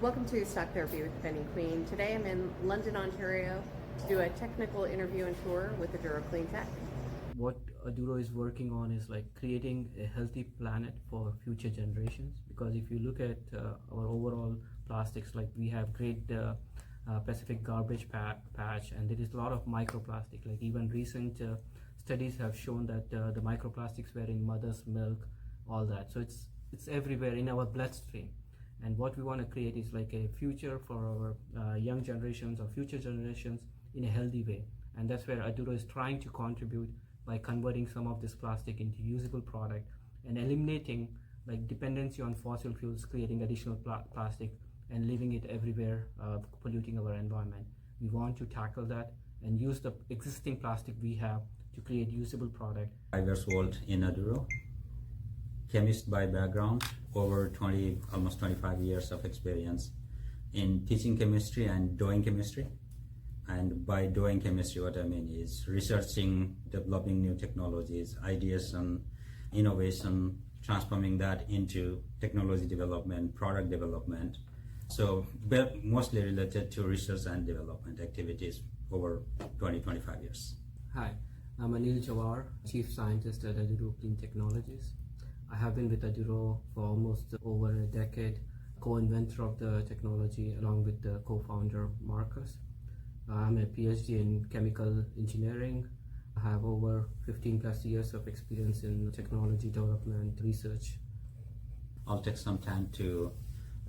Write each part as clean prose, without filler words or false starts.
Welcome to Stock Therapy with Penny Queen. Today I'm in London, Ontario to do a technical interview and tour with Aduro Clean Tech. What Aduro is working on is like creating a healthy planet for future generations, because if you look at our overall plastics, like we have great Pacific garbage patch, and there is a lot of microplastic. Like even recent studies have shown that the microplastics were in mother's milk, all that. So it's everywhere in our bloodstream. And what we want to create is like a future for our young generations or future generations in a healthy way. And that's where Aduro is trying to contribute by converting some of this plastic into usable product and eliminating like dependency on fossil fuels, creating additional plastic and leaving it everywhere, polluting our environment. We want to tackle that and use the existing plastic we have to create usable product. 5 years old in Aduro, chemist by background, over almost 25 years of experience in teaching chemistry and doing chemistry. And by doing chemistry, what I mean is researching, developing new technologies, ideas and innovation, transforming that into technology development, product development. So mostly related to research and development activities over 20-25 years. Hi, I'm Anil, Jhawar, Chief Scientist at Aduro Clean Technologies. I have been with Aduro for almost over a decade, co-inventor of the technology along with the co-founder Marcus. I'm a PhD in chemical engineering. I have over 15 plus years of experience in technology development research. I'll take some time to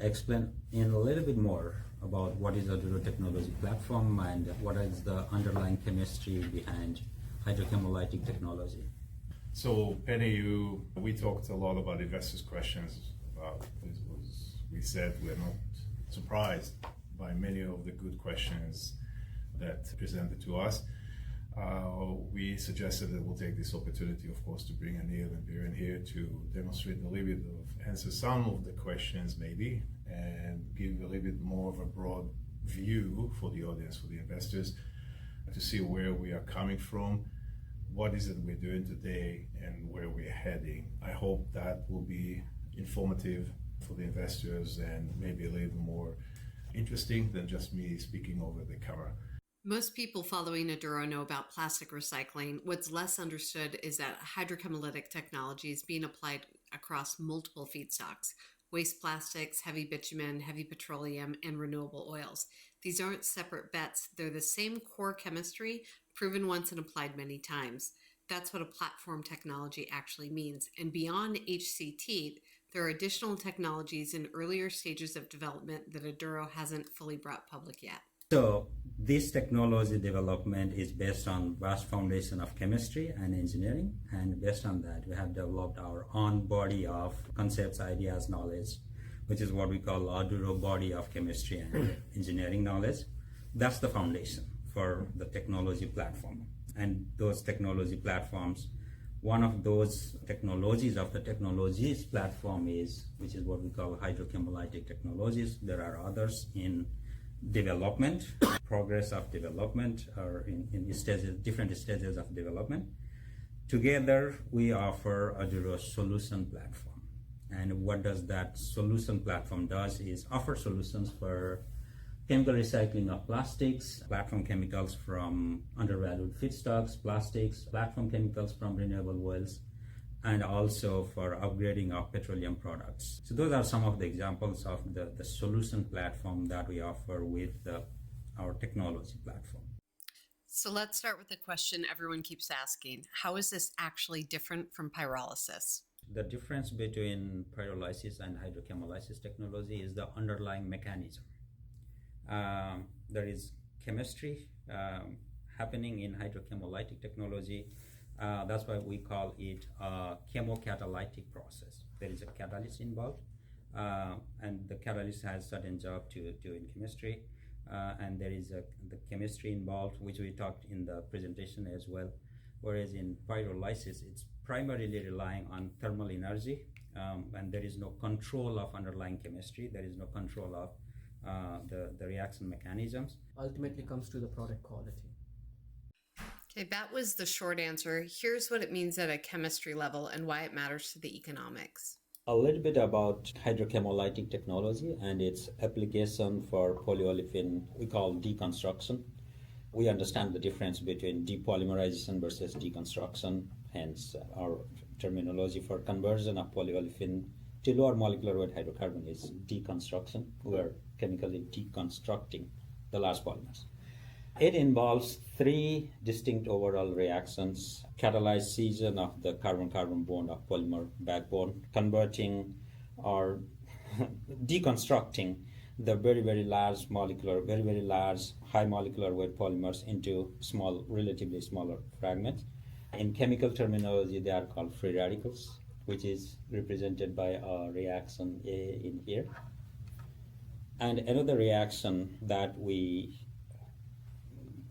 explain in a little bit more about what is Aduro technology platform and what is the underlying chemistry behind hydrochemolytic technology. So Penny, we talked a lot about investors' questions. We said we're not surprised by many of the good questions that presented to us. We suggested that we'll take this opportunity, of course, to bring Anil and Biren here to demonstrate a little bit of answer some of the questions maybe, and give a little bit more of a broad view for the audience, for the investors, to see where we are coming from, what is it we're doing today, and where we're heading. I hope that will be informative for the investors and maybe a little more interesting than just me speaking over the camera. Most people following Aduro know about plastic recycling. What's less understood is that hydrochemolytic technology is being applied across multiple feedstocks: waste plastics, heavy bitumen, heavy petroleum, and renewable oils. These aren't separate bets. They're the same core chemistry, proven once and applied many times. That's what a platform technology actually means. And beyond HCT, there are additional technologies in earlier stages of development that Aduro hasn't fully brought public yet. So this technology development is based on vast foundation of chemistry and engineering, and based on that we have developed our own body of concepts, ideas, knowledge, which is what we call Aduro body of chemistry and engineering knowledge. That's the foundation for the technology platform. And those technology platforms, one of those technologies of the technologies platform which is what we call hydrochemolytic technologies. There are others in development, progress of development, or in stages, different stages of development. Together we offer Aduro solution platform. And what does that solution platform does is offer solutions for chemical recycling of plastics, platform chemicals from undervalued feedstocks, plastics, platform chemicals from renewable oils, and also for upgrading of petroleum products. So those are some of the examples of the solution platform that we offer with our technology platform. So let's start with the question everyone keeps asking. How is this actually different from pyrolysis? The difference between pyrolysis and hydrochemolysis technology is the underlying mechanism. There is chemistry happening in hydrochemolytic technology. That's why we call it a chemocatalytic process. There is a catalyst involved, and the catalyst has certain job to do in chemistry, and there is the chemistry involved, which we talked in the presentation as well. Whereas in pyrolysis, it's primarily relying on thermal energy, and there is no control of underlying chemistry. There is no control of the reaction mechanisms. Ultimately comes to the product quality. Okay, that was the short answer. Here's what it means at a chemistry level and why it matters to the economics. A little bit about hydrochemolytic technology and its application for polyolefin we call deconstruction. We understand the difference between depolymerization versus deconstruction, hence our terminology for conversion of polyolefin to lower molecular weight hydrocarbon is deconstruction. We are chemically deconstructing the large polymers. It involves three distinct overall reactions: catalyzed scission of the carbon-carbon bond of polymer backbone, converting or deconstructing the very, very large molecular, very, very large high molecular weight polymers into small, relatively smaller fragments. In chemical terminology, they are called free radicals, which is represented by a reaction A in here. And another reaction that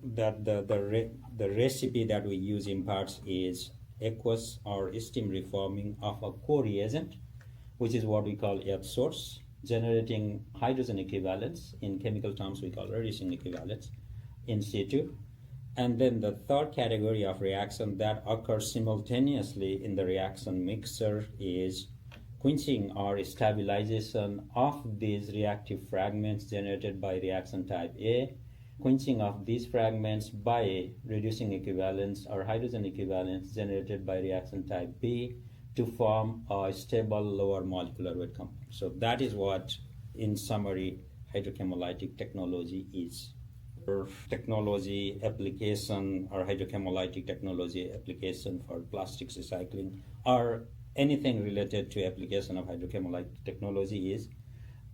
the recipe that we use in parts is aqueous or steam reforming of a co-reagent, which is what we call F source, generating hydrogen equivalents. In chemical terms, we call reducing equivalents in situ. And then the third category of reaction that occurs simultaneously in the reaction mixer is quenching or stabilization of these reactive fragments generated by reaction type A, quenching of these fragments by reducing equivalents or hydrogen equivalents generated by reaction type B to form a stable lower molecular weight compound. So that is what, in summary, hydrochemolytic technology is. Technology application or hydrochemolytic technology application for plastics recycling or anything related to application of hydrochemolytic technology is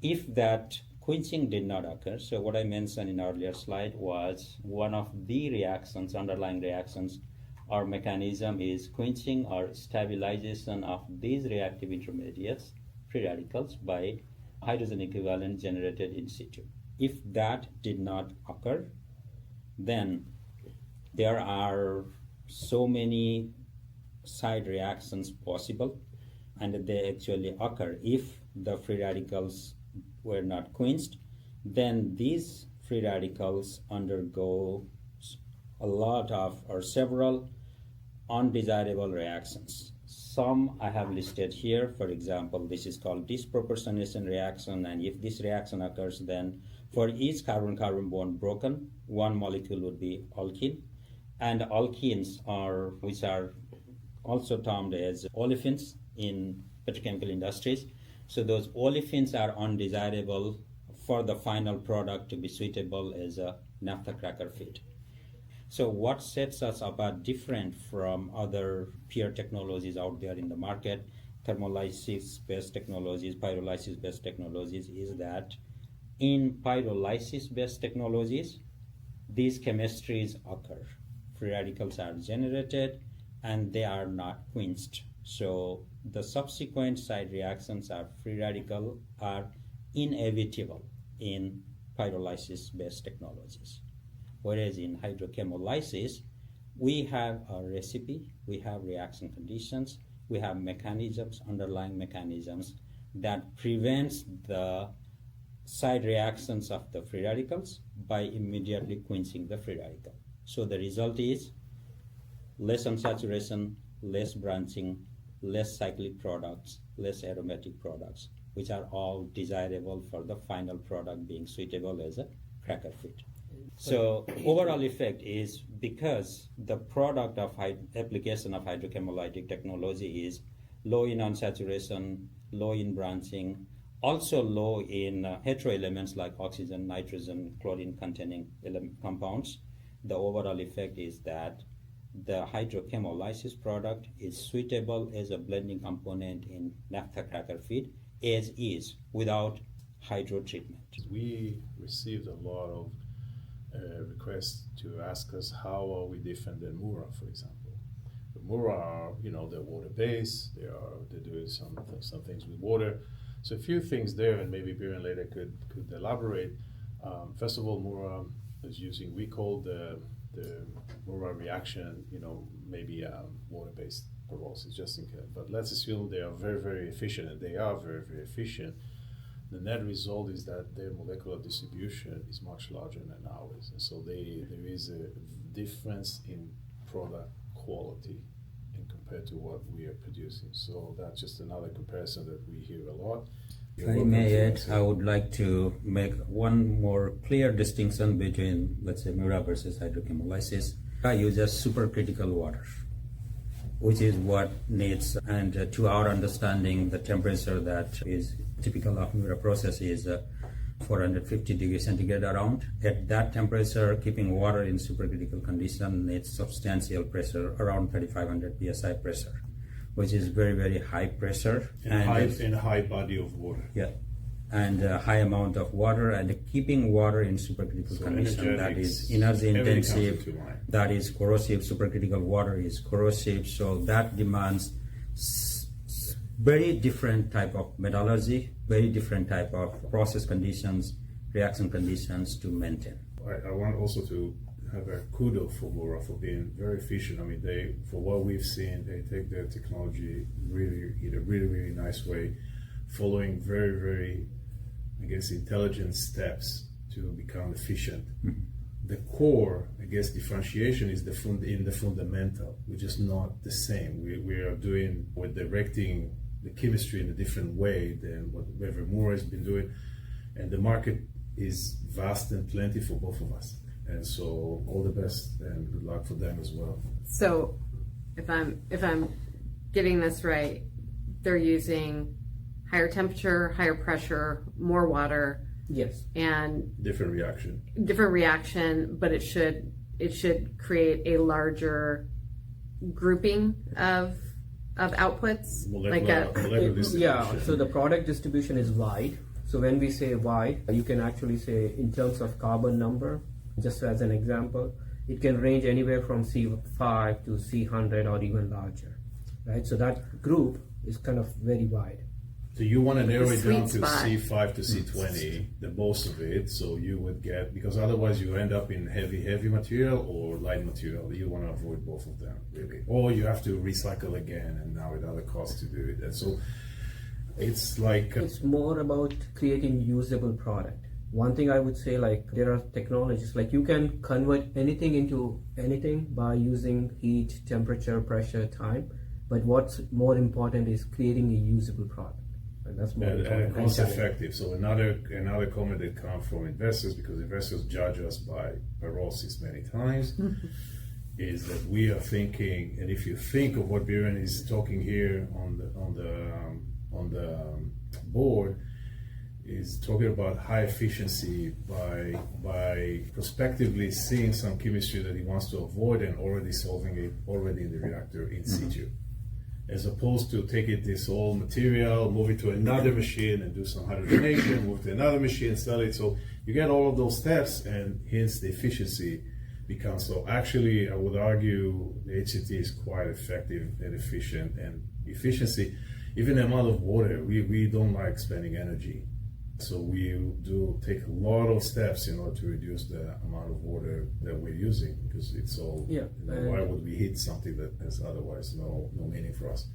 if that quenching did not occur. So what I mentioned in earlier slide was one of the reactions, underlying reactions or mechanism is quenching or stabilization of these reactive intermediates, free radicals, by hydrogen equivalent generated in situ. If that did not occur, then there are so many side reactions possible, and they actually occur. If the free radicals were not quenched, then these free radicals undergo a lot of or several undesirable reactions. Some I have listed here. For example, this is called disproportionation reaction, and if this reaction occurs, then for each carbon-carbon bond broken, one molecule would be alkene, and alkenes are, which are also termed as olefins in petrochemical industries. So those olefins are undesirable for the final product to be suitable as a naphtha cracker feed. So what sets us apart different from other peer technologies out there in the market, thermolysis-based technologies, pyrolysis-based technologies, is that in pyrolysis-based technologies, these chemistries occur. Free radicals are generated and they are not quenched. So the subsequent side reactions are free radical are inevitable in pyrolysis-based technologies. Whereas in hydrochemolysis, we have a recipe, we have reaction conditions, we have mechanisms, underlying mechanisms that prevents the side reactions of the free radicals by immediately quenching the free radical. So the result is less unsaturation, less branching, less cyclic products, less aromatic products, which are all desirable for the final product being suitable as a cracker feed. So overall effect is because the product of application of hydrochemolytic technology is low in unsaturation, low in branching, also low in hetero elements like oxygen, nitrogen, chlorine containing compounds. The overall effect is that the hydrochemolysis product is suitable as a blending component in naphtha cracker feed as is without hydro treatment. We received a lot of requests to ask us how are we different than Mura, for example. The Mura are, they're water based. They're doing some things with water. So a few things there, and maybe Biren later could elaborate. First of all, Mura is using, we call the Mura reaction, maybe water based pyrolysis, just in case. But let's assume they are very, very efficient, and they are very, very efficient. The net result is that their molecular distribution is much larger than ours. And so there is a difference in product quality and compared to what we are producing. So that's just another comparison that we hear a lot. If I may add, I would like to make one more clear distinction between, let's say, Mura versus hydrochemolysis. Mura uses supercritical water, which is what needs, and to our understanding, the temperature that is typical of Mura process is 450 degrees centigrade around. At that temperature, keeping water in supercritical condition needs substantial pressure, around 3500 psi pressure, which is very, very high pressure. In a high body of water. Yeah, and a high amount of water, and keeping water in supercritical condition, that is energy intensive, that is corrosive. Supercritical water is corrosive, so that demands very different type of metallurgy, very different type of process conditions, reaction conditions to maintain. I want also to have a kudos for Mura for being very efficient. I mean, for what we've seen, they take their technology really in a really, really nice way, following very, very, I guess, intelligent steps to become efficient. Mm-hmm. The core, I guess, differentiation is in the fundamental, which is not the same. We're directing the chemistry in a different way than whatever Mura has been doing, and the market is vast and plenty for both of us. And so, all the best and good luck for them as well. So, if I'm getting this right, they're using higher temperature, higher pressure, more water. Yes. And different reaction, but it should create a larger grouping of outputs. Molecular distribution. Yeah. So the product distribution is wide. So when we say wide, you can actually say in terms of carbon number. Just as an example, it can range anywhere from C5 to C100 or even larger, right? So that group is kind of very wide. So you want to narrow it down to C5 to C20, the most of it, so you would get, because otherwise you end up in heavy material or light material. You want to avoid both of them, really. Or you have to recycle again, and now at other costs to do it. And so it's like... It's more about creating usable product. One thing I would say, like, there are technologies, like you can convert anything into anything by using heat, temperature, pressure, time. But what's more important is creating a usable product. And that's more and cost effective. So another comment that comes from investors, because investors judge us by pyrolysis many times, is that we are thinking, and if you think of what Biren is talking here on the board, is talking about high efficiency by prospectively seeing some chemistry that he wants to avoid and already solving it already in the reactor in situ, as opposed to taking this old material, move it to another machine and do some hydrogenation, move to another machine, sell it. So you get all of those steps, and hence the efficiency becomes. So actually, I would argue the HCT is quite effective and efficient. And efficiency, even the amount of water, we don't like spending energy. So we do take a lot of steps in order to reduce the amount of water that we're using, because it's all, why would we heat something that has otherwise no meaning for us?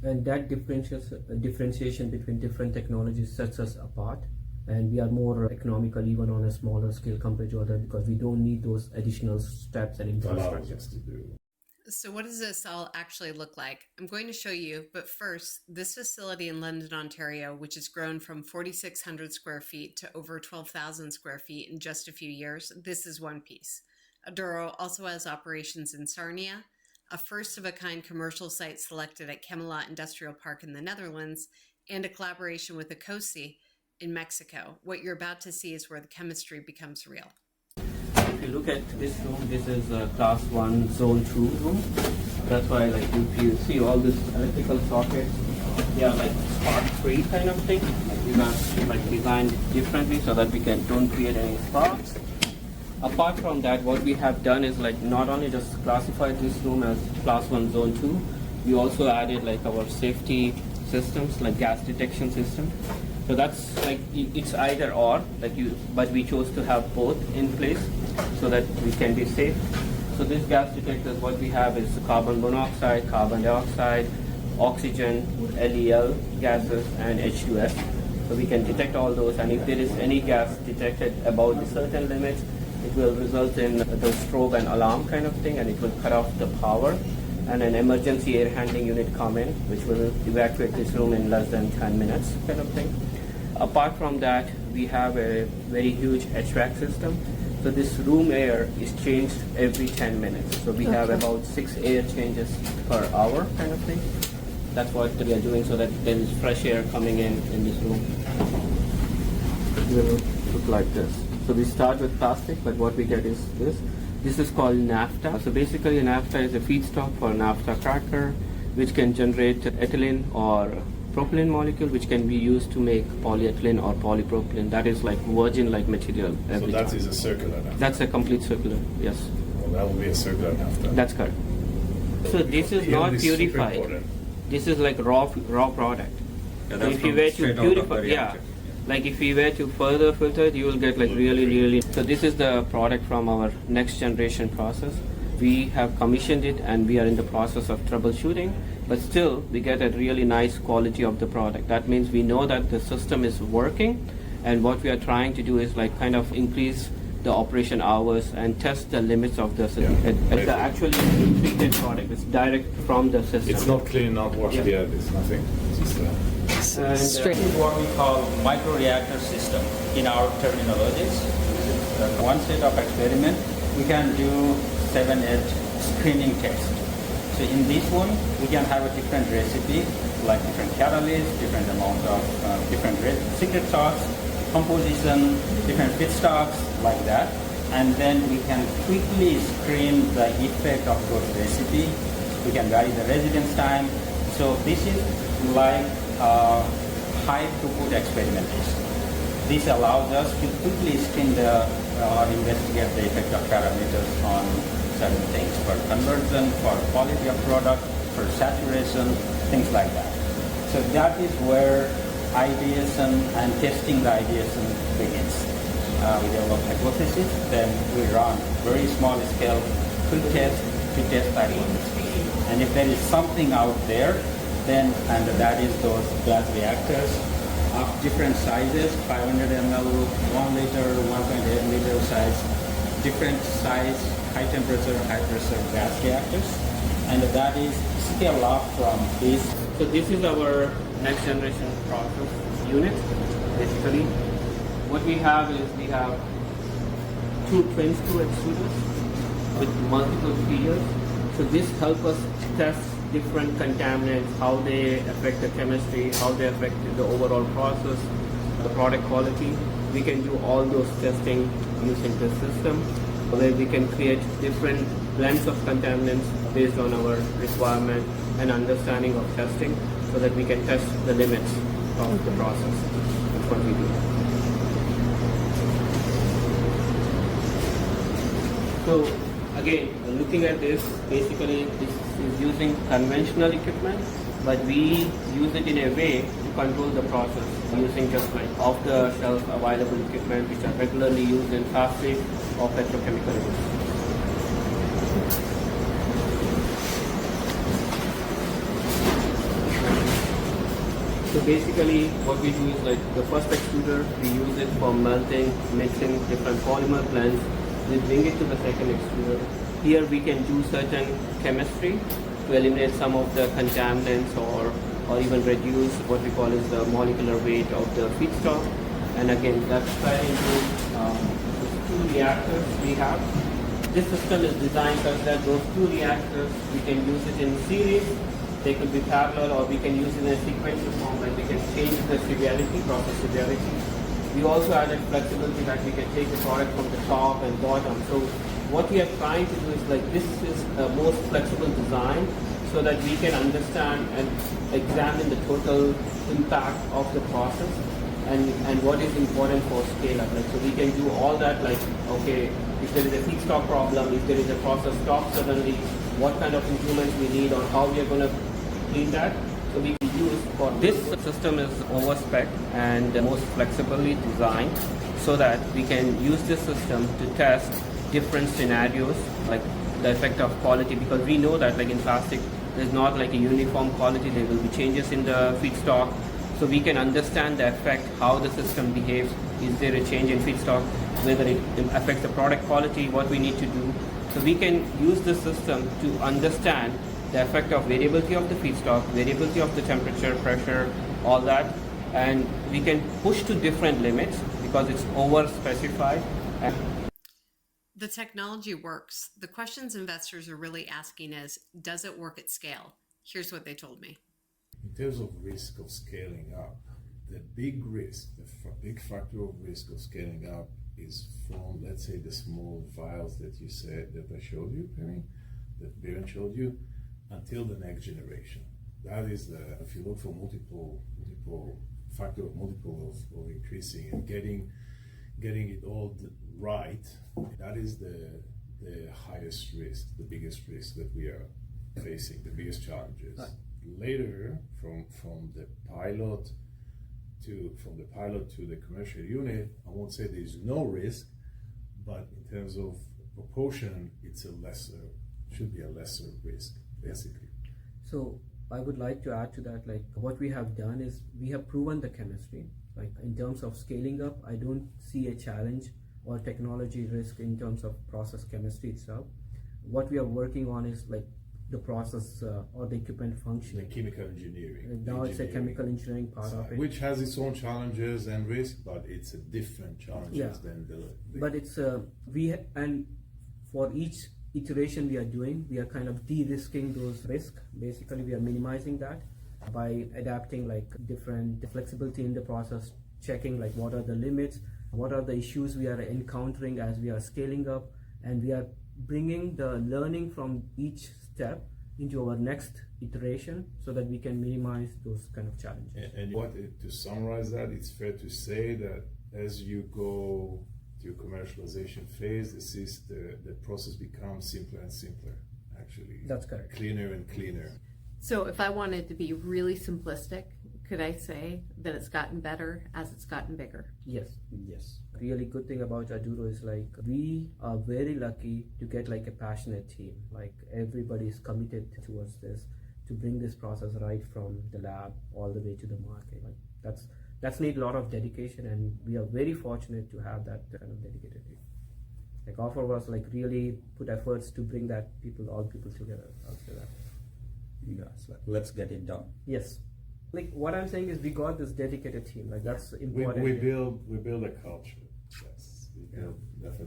And that differentiation between different technologies sets us apart, and we are more economical even on a smaller scale compared to others, because we don't need those additional steps and infrastructure. So what does this all actually look like? I'm going to show you, but first, this facility in London, Ontario, which has grown from 4,600 square feet to over 12,000 square feet in just a few years, this is one piece. Aduro also has operations in Sarnia, a first-of-a-kind commercial site selected at Chemelot Industrial Park in the Netherlands, and a collaboration with Ecosi in Mexico. What you're about to see is where the chemistry becomes real. If you look at this room, this is a class 1 zone 2 room. That's why, like, if you see all these electrical sockets, they are like spark free kind of thing. Like designed differently so that we don't create any sparks. Apart from that, what we have done is like not only just classified this room as class 1 zone 2, we also added like our safety systems, like gas detection system. So that's like, it's either or, but we chose to have both in place so that we can be safe. So this gas detectors, what we have is carbon monoxide, carbon dioxide, oxygen, LEL gases, and H2S. So we can detect all those, and if there is any gas detected above the certain limits, it will result in the strobe and alarm kind of thing, and it will cut off the power. and an emergency air handling unit come in, which will evacuate this room in less than 10 minutes, kind of thing. Apart from that, we have a very huge HVAC system. So this room air is changed every 10 minutes. So we have about 6 air changes per hour, kind of thing. That's what we are doing, so that there is fresh air coming in this room. It will look like this. So we start with plastic, but what we get is this. This is called naphtha. So basically, naphtha is a feedstock for naphtha cracker, which can generate ethylene or propylene molecule, which can be used to make polyethylene or polypropylene. That is like virgin-like material. So that is a circular naphtha? That's a complete circular, yes. Well, that will be a circular naphtha. That's correct. So this is not purified. This is like raw product. Yeah, So if you were to purify, like if we were to further filter it, you will get like really. So this is the product from our next generation process. We have commissioned it and we are in the process of troubleshooting, but still we get a really nice quality of the product. That means we know that the system is working, and what we are trying to do is like kind of increase the operation hours and test the limits of the system. It's the actually treated product. It's direct from the system. It's not clean, not washed yet. It's nothing. It's just This is what we call microreactor system in our terminologies. One set of experiment, we can do 7-8 screening tests. So in this one, we can have a different recipe, like different catalysts, different amount of different secret sauce, composition, different feedstocks, like that. And then we can quickly screen the effect of those recipe. We can vary the residence time. So this is like high throughput experimentation. This allows us to quickly screen or investigate the effect of parameters on certain things for conversion, for quality of product, for saturation, things like that. So that is where ideation and testing the ideation begins. We develop hypothesis, then we run very small scale quick test to test the hypothesis. And if there is something out there, then, and that is those glass reactors of different sizes, 500 ml, 1 liter, 1.8 liter size, different size, high temperature, high pressure gas reactors. And that is scale up from this. So this is our next generation process unit, basically. What we have is we have 2 twin screw extruders with multiple feeders. So this helps us test different contaminants, how they affect the chemistry, how they affect the overall process, the product quality. We can do all those testing using this system, where we can create different blends of contaminants based on our requirement and understanding of testing, so that we can test the limits of the process. That's what we do. So again, looking at this, basically this is using conventional equipment, but we use it in a way to control the process using just like off-the-shelf available equipment which are regularly used in factories or petrochemical industries. So basically what we do is like the first extruder, we use it for melting, mixing different polymer blends. We bring it to the second extruder. Here we can do certain chemistry to eliminate some of the contaminants or even reduce what we call is the molecular weight of the feedstock. And again, that's fed into the 2 reactors we have. This system is designed such that those 2 reactors, we can use it in series, they could be parallel, or we can use it in a sequential form, and we can change the severity, process severity. We also added flexibility that we can take the product from the top and bottom. So what we are trying to do is like this is a most flexible design, so that we can understand and examine the total impact of the process and what is important for scale up. Like, so we can do all that, like, okay, if there is a feedstock problem, if there is a process stop suddenly, what kind of improvements we need on how we are going to clean that. So we can use for this system is over-spec and most flexibly designed, so that we can use this system to test different scenarios, like the effect of quality, because we know that like in plastic there's not like a uniform quality, there will be changes in the feedstock. So we can understand the effect, how the system behaves, is there a change in feedstock, whether it affects the product quality, what we need to do. So we can use the system to understand the effect of variability of the feedstock, variability of the temperature, pressure, all that, and we can push to different limits because it's over specified. The technology works. The questions investors are really asking is, does it work at scale? Here's what they told me. In terms of risk of scaling up, the big risk, big factor of risk of scaling up is from, let's say, the small vials that you said, that I showed you, Penny, that Biren showed you, until the next generation. That is if you look for multiple of increasing and getting it all right, that is the highest risk, the biggest risk that we are facing, the biggest challenges. Later, from the pilot to the commercial unit, I won't say there is no risk, but in terms of proportion, should be a lesser risk, basically. So I would like to add to that, like what we have done is we have proven the chemistry. Like in terms of scaling up, I don't see a challenge or technology risk in terms of process chemistry itself. What we are working on is like the process or the equipment function. The chemical engineering. Now it's a chemical engineering part of it. Which has its own challenges and risk, but it's a different challenges than the But it's and for each iteration we are doing, we are kind of de-risking those risks. Basically, we are minimizing that by adapting like different flexibility in the process, checking like what are the limits, what are the issues we are encountering as we are scaling up, and we are bringing the learning from each step into our next iteration so that we can minimize those kind of challenges. And to summarize that, it's fair to say that as you go to commercialization phase, the process becomes simpler and simpler, actually. That's correct. Cleaner and cleaner. So if I wanted to be really simplistic, could I say that it's gotten better as it's gotten bigger? Yes. Yes. Really good thing about Aduro is like we are very lucky to get like a passionate team. Like everybody is committed towards this to bring this process right from the lab all the way to the market. Like that's need a lot of dedication, and we are very fortunate to have that kind of dedicated team. Like all of us like really put efforts to bring all people together. I'll say that. Yes. Let's get it done. Yes. Like what I'm saying is we got this dedicated team. Like that's important. We build a culture. Yes. We build definitely.